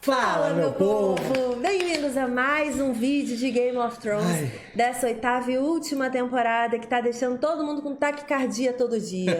Fala, meu povo! Bem-vindos a mais um vídeo de Game of Thrones, dessa 8ª e última temporada que tá deixando todo mundo com taquicardia todo dia.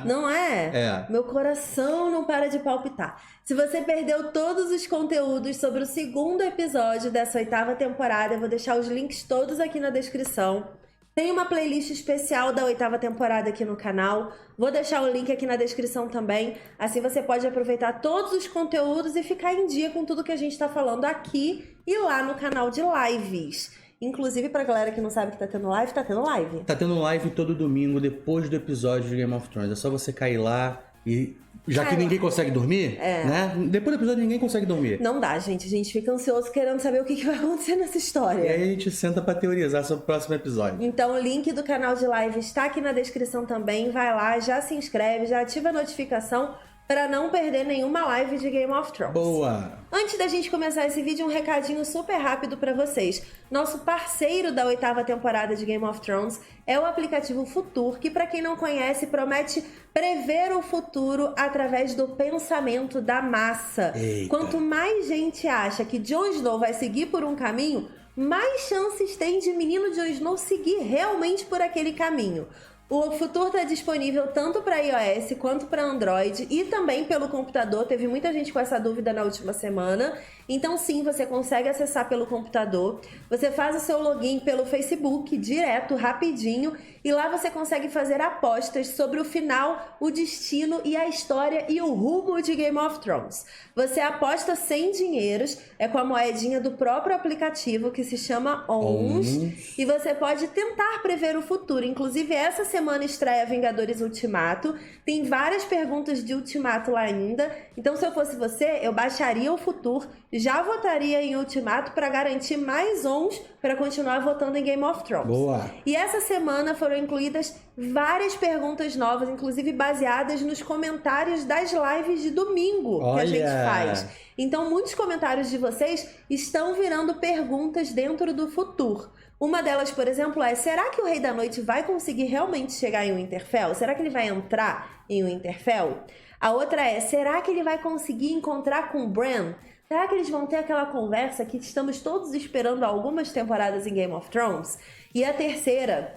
Não é? Meu coração não para de palpitar. Se você perdeu todos os conteúdos sobre o segundo episódio dessa 8ª temporada, eu vou deixar os links todos aqui na descrição. Tem uma playlist especial da 8ª temporada aqui no canal. Vou deixar o link aqui na descrição também. Assim você pode aproveitar todos os conteúdos e ficar em dia com tudo que a gente tá falando aqui e lá no canal de lives. Inclusive, pra galera que não sabe que tá tendo live, tá tendo live. Tá tendo live todo domingo, depois do episódio de Game of Thrones. É só você cair lá e... Já que ninguém consegue dormir, né? Depois do episódio ninguém consegue dormir. Não dá, gente. A gente fica ansioso querendo saber o que vai acontecer nessa história. E aí a gente senta pra teorizar sobre o próximo episódio. Então o link do canal de live está aqui na descrição também. Vai lá, já se inscreve, já ativa a notificação para não perder nenhuma live de Game of Thrones. Boa! Antes da gente começar esse vídeo, um recadinho super rápido para vocês. Nosso parceiro da 8ª temporada de Game of Thrones é o aplicativo Futur, que para quem não conhece, promete prever o futuro através do pensamento da massa. Eita. Quanto mais gente acha que Jon Snow vai seguir por um caminho, mais chances tem de menino Jon Snow seguir realmente por aquele caminho. O Futur está disponível tanto para iOS quanto para Android e também pelo computador. Teve muita gente com essa dúvida na última semana. Então sim, você consegue acessar pelo computador. Você faz o seu login pelo Facebook, direto, rapidinho. E lá você consegue fazer apostas sobre o final, o destino e a história e o rumo de Game of Thrones. Você aposta sem dinheiros, é com a moedinha do próprio aplicativo que se chama ONS. E você pode tentar prever o futuro. Inclusive, essa semana estreia Vingadores Ultimato. Tem várias perguntas de Ultimato lá ainda. Então, se eu fosse você, eu baixaria o Futur, já votaria em Ultimato para garantir mais ONS para continuar votando em Game of Thrones. Boa! E essa semana foram incluídas várias perguntas novas, inclusive baseadas nos comentários das lives de domingo que a gente faz. Então, muitos comentários de vocês estão virando perguntas dentro do Futur. Uma delas, por exemplo, é: será que o Rei da Noite vai conseguir realmente chegar em Winterfell? Será que ele vai entrar em Winterfell? A outra é: será que ele vai conseguir encontrar com o Bran? Será que eles vão ter aquela conversa que estamos todos esperando há algumas temporadas em Game of Thrones? E a terceira,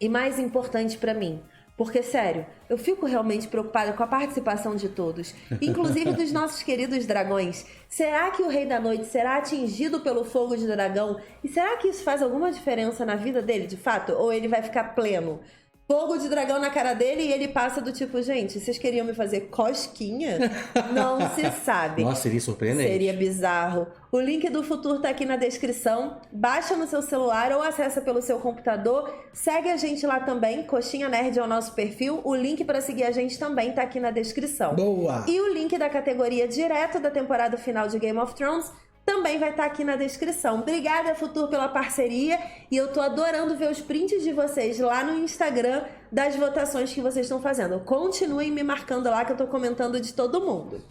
e mais importante pra mim, porque, sério, eu fico realmente preocupada com a participação de todos, inclusive dos nossos queridos dragões. Será que o Rei da Noite será atingido pelo fogo de dragão? E será que isso faz alguma diferença na vida dele, de fato? Ou ele vai ficar pleno? Fogo de dragão na cara dele e ele passa do tipo: gente, vocês queriam me fazer cosquinha? Não se sabe. Nossa, seria surpreendente. Seria bizarro. O link do Futur tá aqui na descrição. Baixa no seu celular ou acessa pelo seu computador. Segue a gente lá também. Coxinha Nerd é o nosso perfil. O link para seguir a gente também tá aqui na descrição. Boa! E o link da categoria direto da temporada final de Game of Thrones também vai estar aqui na descrição. Obrigada, Futur, pela parceria. E eu tô adorando ver os prints de vocês lá no Instagram das votações que vocês estão fazendo. Continuem me marcando lá que eu tô comentando de todo mundo.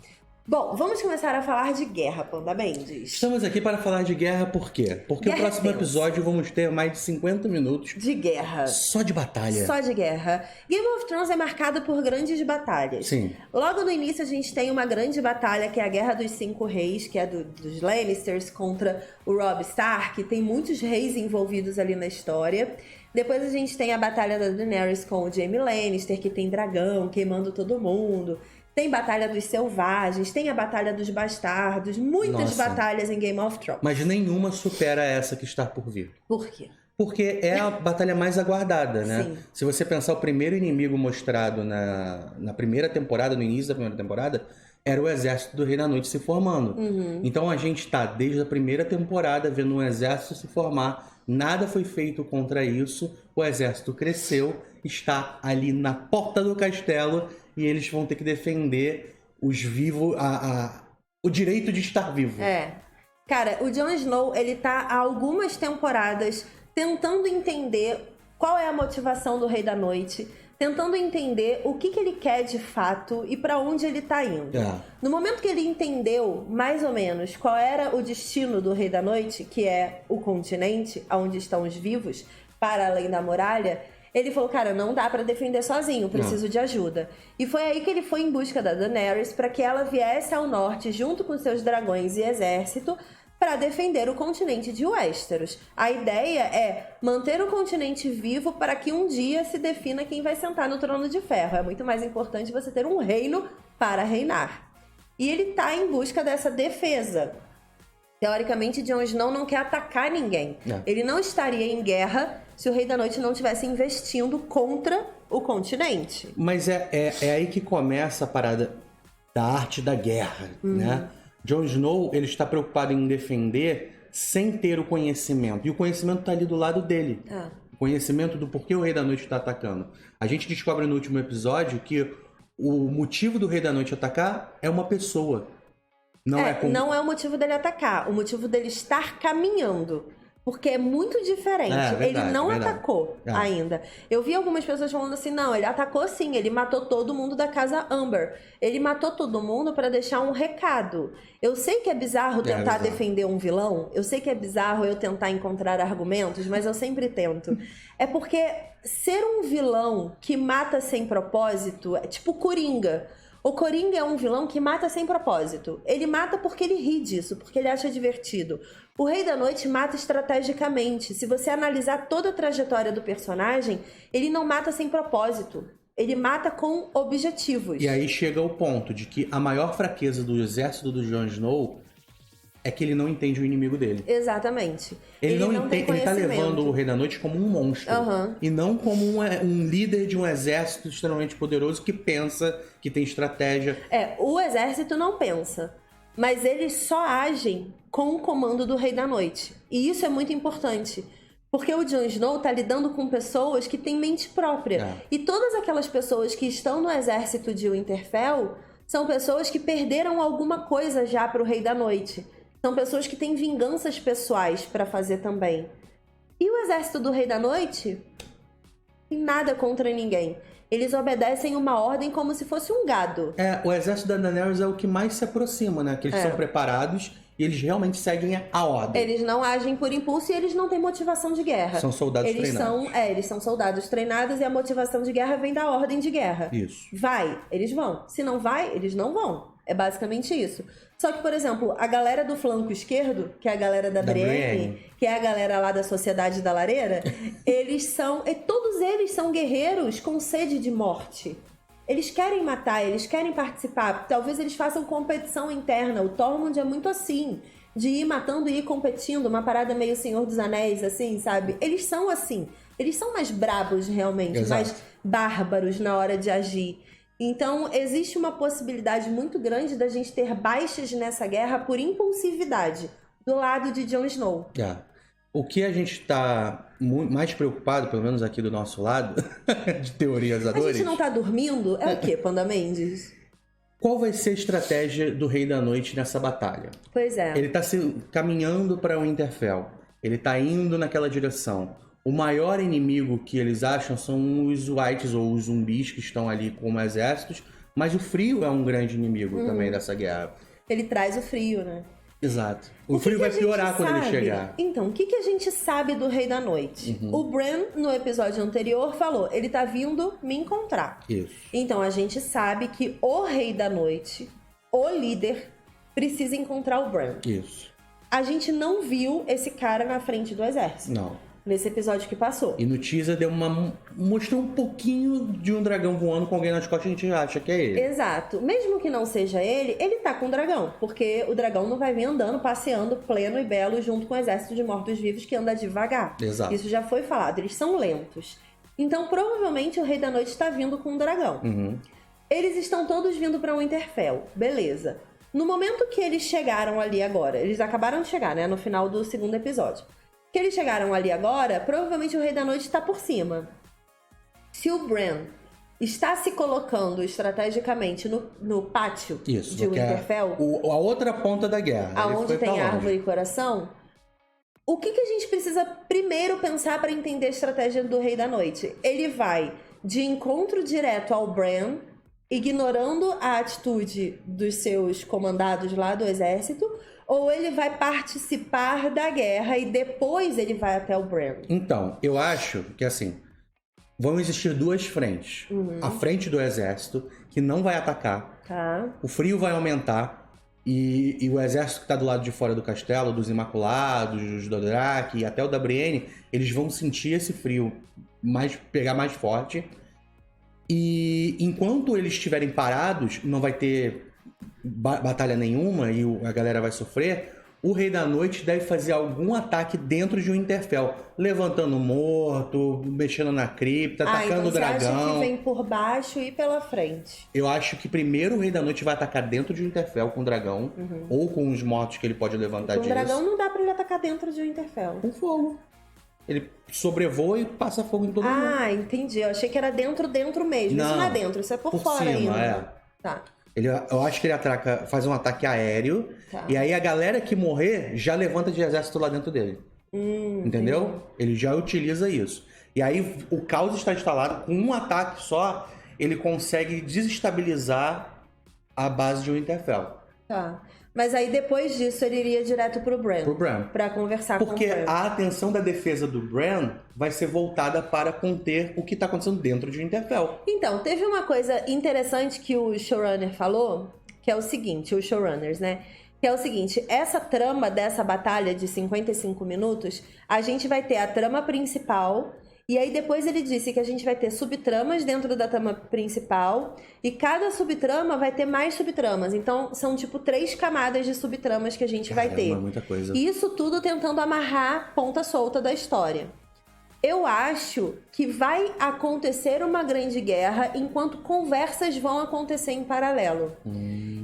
Bom, vamos começar a falar de guerra, Panda Mendes. Estamos aqui para falar de guerra por quê? Porque Guerra o próximo é tenso. episódio vamos ter mais de 50 minutos De guerra. só de batalha. Só de guerra. Game of Thrones é marcado por grandes batalhas. Sim. Logo no início a gente tem uma grande batalha que é a Guerra dos Cinco Reis, que é dos Lannisters contra o Robb Stark. Tem muitos reis envolvidos ali na história. Depois a gente tem a batalha da Daenerys com o Jaime Lannister, que tem dragão queimando todo mundo. Tem Batalha dos Selvagens, tem a Batalha dos Bastardos, muitas batalhas em Game of Thrones. Mas nenhuma supera essa que está por vir. Por quê? Porque é a batalha mais aguardada, né? Sim. Se você pensar, o primeiro inimigo mostrado na primeira temporada, no início da primeira temporada, era o exército do Rei da Noite se formando. Então a gente está desde a primeira temporada vendo um exército se formar. Nada foi feito contra isso. O exército cresceu, está ali na porta do castelo e eles vão ter que defender os vivos, o direito de estar vivo. É. Cara, o Jon Snow, ele tá há algumas temporadas tentando entender qual é a motivação do Rei da Noite, tentando entender o que ele quer de fato e para onde ele tá indo. No momento que ele entendeu, mais ou menos, qual era o destino do Rei da Noite, que é o continente onde estão os vivos, para além da muralha, Ele falou, cara, não dá pra defender sozinho, preciso de ajuda. E foi aí que ele foi em busca da Daenerys para que ela viesse ao norte junto com seus dragões e exército para defender o continente de Westeros. A ideia é manter o continente vivo para que um dia se defina quem vai sentar no trono de ferro. É muito mais importante você ter um reino para reinar. E ele tá em busca dessa defesa. Teoricamente, Jon Snow não quer atacar ninguém. Ele não estaria em guerra se o Rei da Noite não estivesse investindo contra o continente. Mas é aí que começa a parada da arte da guerra, né? Jon Snow, ele está preocupado em defender sem ter o conhecimento. E o conhecimento está ali do lado dele. O conhecimento do porquê o Rei da Noite está atacando. A gente descobre no último episódio que o motivo do Rei da Noite atacar é uma pessoa. Não é o motivo dele atacar. O motivo dele estar caminhando. Porque é muito diferente. Ele não atacou ainda. Eu vi algumas pessoas falando assim, não, ele atacou sim, ele matou todo mundo da casa Amber. Ele matou todo mundo para deixar um recado. Eu sei que é bizarro tentar defender um vilão, eu sei que é bizarro eu tentar encontrar argumentos, mas eu sempre tento. É porque ser um vilão que mata sem propósito é tipo Coringa. O Coringa é um vilão que mata sem propósito. Ele mata porque ele ri disso, porque ele acha divertido. O Rei da Noite mata estrategicamente. Se você analisar toda a trajetória do personagem, ele não mata sem propósito. Ele mata com objetivos. E aí chega o ponto de que a maior fraqueza do exército do Jon Snow é que ele não entende o inimigo dele. Exatamente. Ele não entende, ele tá levando o Rei da Noite como um monstro. E não como um líder de um exército extremamente poderoso que pensa, que tem estratégia. O exército não pensa. Mas eles só agem com o comando do Rei da Noite. E isso é muito importante. Porque o Jon Snow tá lidando com pessoas que têm mente própria. E todas aquelas pessoas que estão no exército de Winterfell são pessoas que perderam alguma coisa já pro Rei da Noite. São pessoas que têm vinganças pessoais para fazer também. E o exército do Rei da Noite tem nada contra ninguém. Eles obedecem uma ordem como se fosse um gado. O exército da Daenerys é o que mais se aproxima, né? Que eles são preparados e eles realmente seguem a ordem. Eles não agem por impulso e eles não têm motivação de guerra. São soldados treinados. Eles são soldados treinados e a motivação de guerra vem da ordem de guerra. Isso. Vai, eles vão. Se não vai, eles não vão. É basicamente isso. Só que, por exemplo, a galera do flanco esquerdo, que é a galera da Brienne, que é a galera lá da Sociedade da Lareira, todos eles são guerreiros com sede de morte. Eles querem matar, eles querem participar. Talvez eles façam competição interna. O Tormund é muito assim, de ir matando e ir competindo, uma parada meio Senhor dos Anéis, assim, sabe? Eles são assim. Eles são mais brabos, realmente, mais bárbaros na hora de agir. Então, existe uma possibilidade muito grande da gente ter baixas nessa guerra por impulsividade, do lado de Jon Snow. O que a gente está mais preocupado, pelo menos aqui do nosso lado, de teorizadores... A gente não tá dormindo? É o quê, Panda Mendes? Qual vai ser a estratégia do Rei da Noite nessa batalha? Pois é. Ele está caminhando para o Winterfell. Ele está indo naquela direção. O maior inimigo que eles acham são os Whites ou os zumbis que estão ali como exércitos, mas o frio é um grande inimigo também dessa guerra. Ele traz o frio, né? Exato. O frio vai piorar quando ele chegar. Então, o que a gente sabe do Rei da Noite? O Bran, no episódio anterior, falou, ele tá vindo me encontrar. Isso. Então, a gente sabe que o Rei da Noite, o líder, precisa encontrar o Bran. Isso. A gente não viu esse cara na frente do exército. Não. Nesse episódio que passou. E no teaser mostrou um pouquinho de um dragão voando com alguém nas costas, a gente acha que é ele. Exato. Mesmo que não seja ele tá com o dragão. Porque o dragão não vai vir andando, passeando pleno e belo junto com o exército de mortos-vivos que anda devagar. Exato. Isso já foi falado. Eles são lentos. Então, provavelmente, o Rei da Noite está vindo com um dragão. Eles estão todos vindo para Winterfell. Beleza. No momento que eles chegaram ali agora, eles acabaram de chegar, né? No final do segundo episódio. Que eles chegaram ali agora, provavelmente o Rei da Noite está por cima. Se o Bran está se colocando estrategicamente no pátio de Winterfell... A outra ponta da guerra. Aonde tem árvore e coração... O que a gente precisa primeiro pensar para entender a estratégia do Rei da Noite? Ele vai de encontro direto ao Bran, ignorando a atitude dos seus comandados lá do exército... Ou ele vai participar da guerra e depois ele vai até o Bran? Então, eu acho que assim, vão existir duas frentes. A frente do exército, que não vai atacar. Tá. O frio vai aumentar. E o exército que está do lado de fora do castelo, dos Imaculados, dos Dothraki e até o da Brienne, eles vão sentir esse frio pegar mais forte. E enquanto eles estiverem parados, não vai ter batalha nenhuma e a galera vai sofrer. O Rei da Noite deve fazer algum ataque dentro de um Winterfell, levantando morto, mexendo na cripta, atacando o dragão. Você acha que vem por baixo e pela frente? Eu acho que primeiro o Rei da Noite vai atacar dentro de Winterfell com o dragão, ou com os mortos que ele pode levantar disso. Com o dragão não dá pra ele atacar dentro de Winterfell. Com fogo. Ele sobrevoa e passa fogo em todo mundo. Ah, entendi. Eu achei que era dentro mesmo. Não, isso não é dentro, isso é por fora cima, ainda. Tá. Eu acho que ele faz um ataque aéreo, e aí a galera que morrer já levanta de exército lá dentro dele. Entendeu? Entendi. Ele já utiliza isso. E aí o caos está instalado, com um ataque só, ele consegue desestabilizar a base de Winterfell. Tá. Mas aí depois disso ele iria direto pro Bran. Pro Bran. Pra conversar com o Porque Bran. a atenção da defesa do Bran vai ser voltada para conter o que está acontecendo dentro de Winterfell. Então, teve uma coisa interessante que o showrunner falou, que é o seguinte, os showrunners, né? Que é o seguinte, essa trama dessa batalha de 55 minutos, a gente vai ter a trama principal, e aí depois ele disse que a gente vai ter subtramas dentro da trama principal, e cada subtrama vai ter mais subtramas. Então, são tipo 3 camadas de subtramas que a gente vai ter. Muita coisa. E isso tudo tentando amarrar ponta solta da história. Eu acho que vai acontecer uma grande guerra enquanto conversas vão acontecer em paralelo.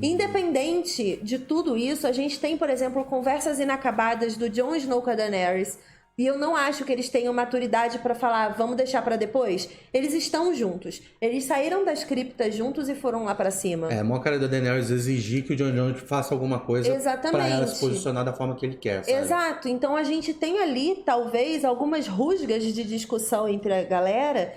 Independente de tudo isso, a gente tem, por exemplo, conversas inacabadas do Jon Snow com a Daenerys. E eu não acho que eles tenham maturidade pra falar, vamos deixar pra depois. Eles estão juntos. Eles saíram das criptas juntos e foram lá pra cima. É, a maior cara da Daenerys exigir que o Jon Snow faça alguma coisa pra ela se posicionar da forma que ele quer, sabe? Exato. Então a gente tem ali, talvez, algumas rusgas de discussão entre a galera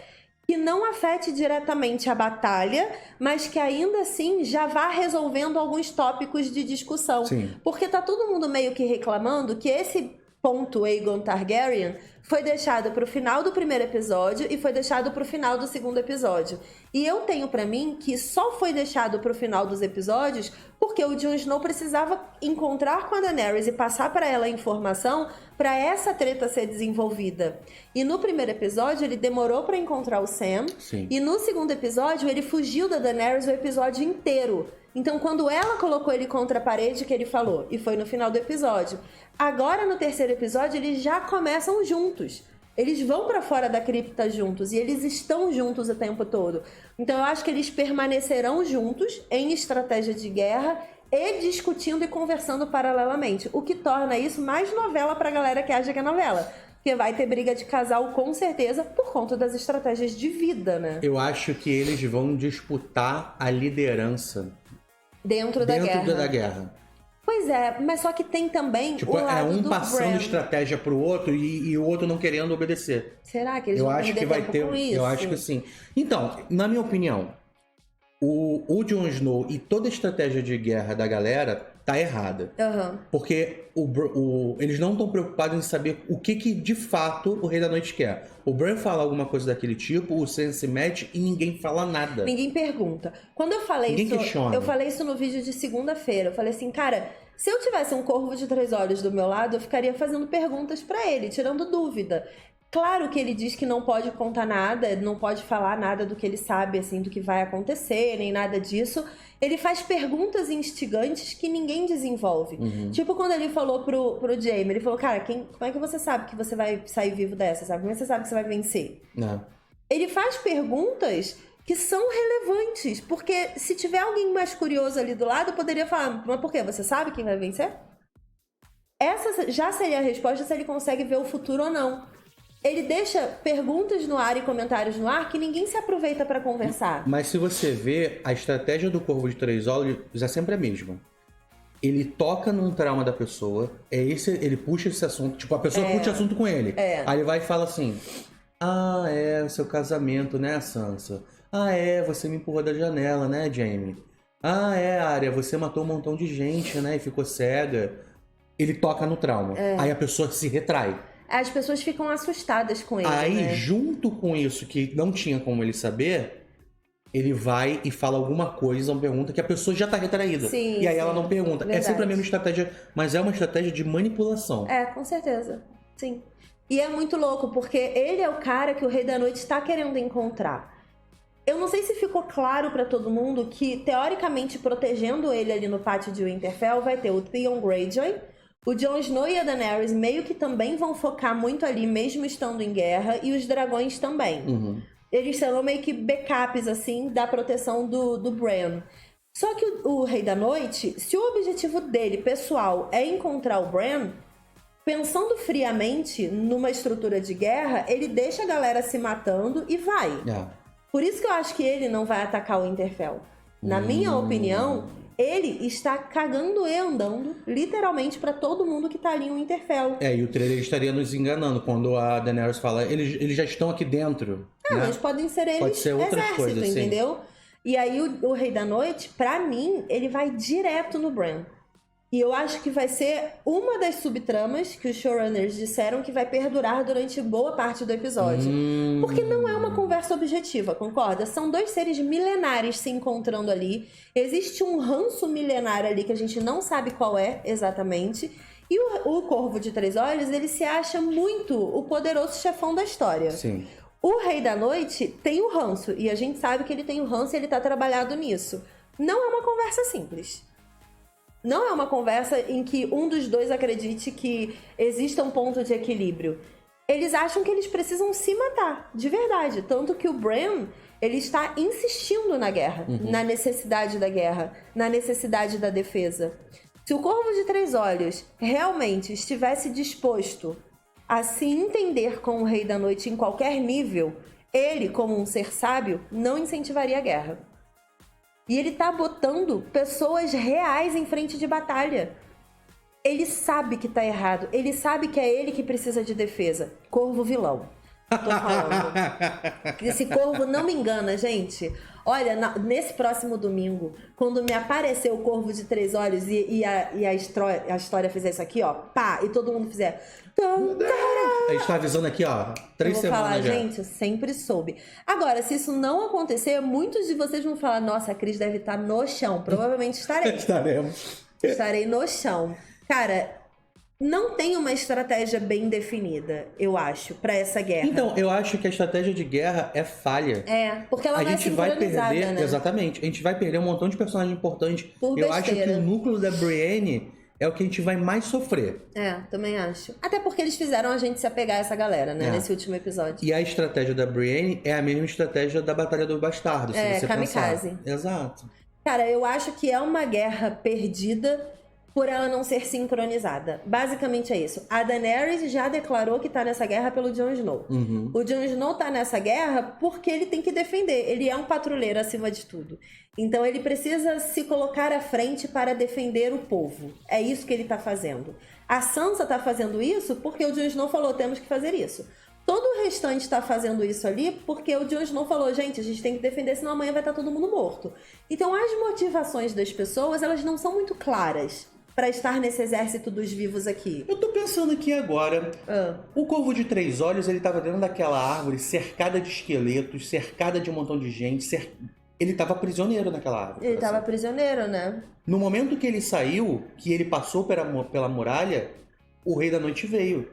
que não afete diretamente a batalha, mas que ainda assim já vá resolvendo alguns tópicos de discussão. Sim. Porque tá todo mundo meio que reclamando que esse ponto Aegon Targaryen foi deixado pro final do primeiro episódio e foi deixado pro final do segundo episódio. E eu tenho pra mim que só foi deixado pro final dos episódios porque o Jon Snow precisava encontrar com a Daenerys e passar pra ela a informação pra essa treta ser desenvolvida. E no primeiro episódio ele demorou pra encontrar o Sam. Sim. E no segundo episódio ele fugiu da Daenerys o episódio inteiro. Então, quando ela colocou ele contra a parede, que ele falou, e foi no final do episódio. Agora, no terceiro episódio, eles já começam juntos. Eles vão pra fora da cripta juntos, e eles estão juntos o tempo todo. Então, eu acho que eles permanecerão juntos em estratégia de guerra e discutindo e conversando paralelamente. O que torna isso mais novela pra galera que acha que é novela. Porque vai ter briga de casal, com certeza, por conta das estratégias de vida, né? Eu acho que eles vão disputar a liderança Dentro da guerra. Pois é, mas só que tem também tipo, o lado um do passando Bran. Estratégia pro outro e o outro não querendo obedecer. Será que eles Eu vão acho perder que vai tempo ter. com isso? Eu acho que sim. Então, na minha opinião, o Jon Snow e toda a estratégia de guerra da galera tá errada. Aham. Porque eles não estão preocupados em saber o que de fato o Rei da Noite quer. O Bran fala alguma coisa daquele tipo, o Sam se mete e ninguém fala nada. Ninguém pergunta. Quando eu falei Ninguém isso, questiona. eu falei isso no vídeo de segunda-feira. Eu falei assim, cara, se eu tivesse um corvo de 3 olhos do meu lado, eu ficaria fazendo perguntas pra ele, tirando dúvida. Claro que ele diz que não pode contar nada, não pode falar nada do que ele sabe, assim, do que vai acontecer, nem nada disso. Ele faz perguntas instigantes que ninguém desenvolve. Tipo quando ele falou pro Jaime, ele falou, cara, como é que você sabe que você vai sair vivo dessa, sabe? Como é que você sabe que você vai vencer? Não. Ele faz perguntas que são relevantes, porque se tiver alguém mais curioso ali do lado, poderia falar, mas por quê? Você sabe quem vai vencer? Essa já seria a resposta se ele consegue ver o futuro ou não. Ele deixa perguntas no ar e comentários no ar que ninguém se aproveita pra conversar. Mas se você vê, a estratégia do Corvo de 3 Olhos é sempre a mesma. Ele toca num trauma da pessoa, ele puxa esse assunto, tipo, a pessoa puxa assunto com ele. Aí ele vai e fala assim, ah, o seu casamento, né, Sansa? Ah, você me empurrou da janela, né, Jaime? Ah, Arya, você matou um montão de gente, né, e ficou cega. Ele toca no trauma. Aí a pessoa se retrai. as pessoas ficam assustadas com ele, Aí, né? junto com isso, que não tinha como ele saber, ele vai e fala alguma coisa, uma pergunta que a pessoa já tá retraída. Sim, e aí sim, ela não pergunta. verdade. É sempre a mesma estratégia, mas é uma estratégia de manipulação. É, com certeza. Sim. E é muito louco, porque ele é o cara que o Rei da Noite está querendo encontrar. Eu não sei se ficou claro pra todo mundo que, teoricamente, protegendo ele ali no pátio de Winterfell, vai ter o Theon Greyjoy, o Jon Snow e a Daenerys meio que também vão focar muito ali, mesmo estando em guerra, e os dragões também. Uhum. Eles serão meio que backups, assim, da proteção do Bran. Só que o Rei da Noite, se o objetivo dele, pessoal, é encontrar o Bran, pensando friamente numa estrutura de guerra, ele deixa a galera se matando e vai. Por isso que eu acho que ele não vai atacar o Winterfell. Na minha opinião, ele está cagando e andando, literalmente, pra todo mundo que tá ali no Winterfell. E o trailer estaria nos enganando quando a Daenerys fala, eles já estão aqui dentro. Né? Mas podem ser eles Pode ser outras exército, coisas, sim. entendeu? E aí o Rei da Noite, pra mim, ele vai direto no Bran. E eu acho que vai ser uma das subtramas que os showrunners disseram que vai perdurar durante boa parte do episódio. Porque não é uma conversa objetiva, concorda? São dois seres milenares se encontrando ali. Existe um ranço milenário ali que a gente não sabe qual é exatamente. E o Corvo de Três Olhos, ele se acha muito o poderoso chefão da história. Sim. O Rei da Noite tem o ranço. E a gente sabe que ele tem o ranço e ele tá trabalhado nisso. Não é uma conversa simples. Não é uma conversa em que um dos dois acredite que exista um ponto de equilíbrio. Eles acham que eles precisam se matar, de verdade. Tanto que o Bran, ele está insistindo na guerra, na necessidade da guerra, na necessidade da defesa. Se o Corvo de Três Olhos realmente estivesse disposto a se entender com o Rei da Noite em qualquer nível, ele, como um ser sábio, não incentivaria a guerra. E ele tá botando pessoas reais em frente de batalha. Ele sabe que tá errado. Ele sabe que é ele que precisa de defesa. Corvo vilão. Tô falando. Esse corvo não me engana, gente. Olha, nesse próximo domingo, quando me aparecer o Corvo de Três Olhos e a história fizer isso aqui, ó, pá, e todo mundo fizer... A gente tá avisando aqui, ó, 3 eu vou semanas falar, já. gente, eu sempre soube. Agora, se isso não acontecer, muitos de vocês vão falar, nossa, a Cris deve estar no chão. Provavelmente estarei. Estaremos. Estarei no chão. Cara, não tem uma estratégia bem definida, eu acho, pra essa guerra. Então, eu acho que a estratégia de guerra é falha. É, porque ela A vai gente vai sincronizada, perder, né? exatamente, a gente vai perder um montão de personagens importantes. Por Eu acho que besteira. o núcleo da Brienne é o que a gente vai mais sofrer. É, também acho. Até porque eles fizeram a gente se apegar a essa galera, né? É. Nesse último episódio. E a estratégia da Brienne é a mesma estratégia da Batalha do Bastardo, se você kamikaze. pensar. Exato. Cara, eu acho que é uma guerra perdida por ela não ser sincronizada. Basicamente é isso. A Daenerys já declarou que tá nessa guerra pelo Jon Snow. O Jon Snow tá nessa guerra porque ele tem que defender. Ele é um patrulheiro acima de tudo. Então ele precisa se colocar à frente para defender o povo. É isso que ele tá fazendo. A Sansa tá fazendo isso porque o Jon Snow falou, temos que fazer isso. Todo o restante tá fazendo isso ali porque o Jon Snow falou, gente, a gente tem que defender, senão amanhã vai estar todo mundo morto. Então as motivações das pessoas, elas não são muito claras para estar nesse exército dos vivos aqui. Eu tô pensando aqui agora. O Corvo de Três Olhos, ele tava dentro daquela árvore, cercada de esqueletos, cercada de um montão de gente. Ele tava prisioneiro naquela árvore. Ele tava prisioneiro, né? No momento que ele saiu, que ele passou pela muralha, o Rei da Noite veio.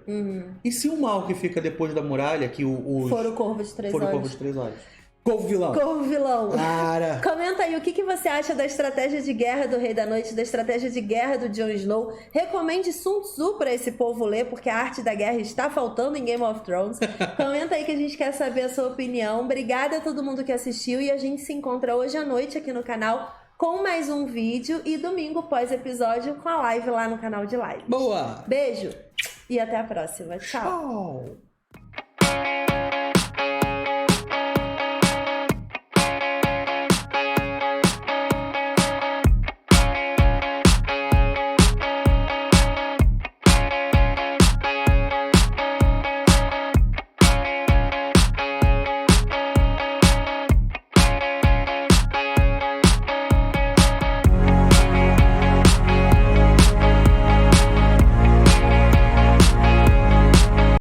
E se o mal que fica depois da muralha, que os... For o Corvo de Três For o Olhos. Corvo de Três Olhos. Corvo vilão. Corvo vilão. Cara. Comenta aí o que você acha da estratégia de guerra do Rei da Noite, da estratégia de guerra do Jon Snow. Recomende Sun Tzu pra esse povo ler, porque a arte da guerra está faltando em Game of Thrones. Comenta aí que a gente quer saber a sua opinião. Obrigada a todo mundo que assistiu e a gente se encontra hoje à noite aqui no canal com mais um vídeo e domingo pós-episódio com a live lá no canal de live. Boa! Beijo e até a próxima. Tchau. Tchau!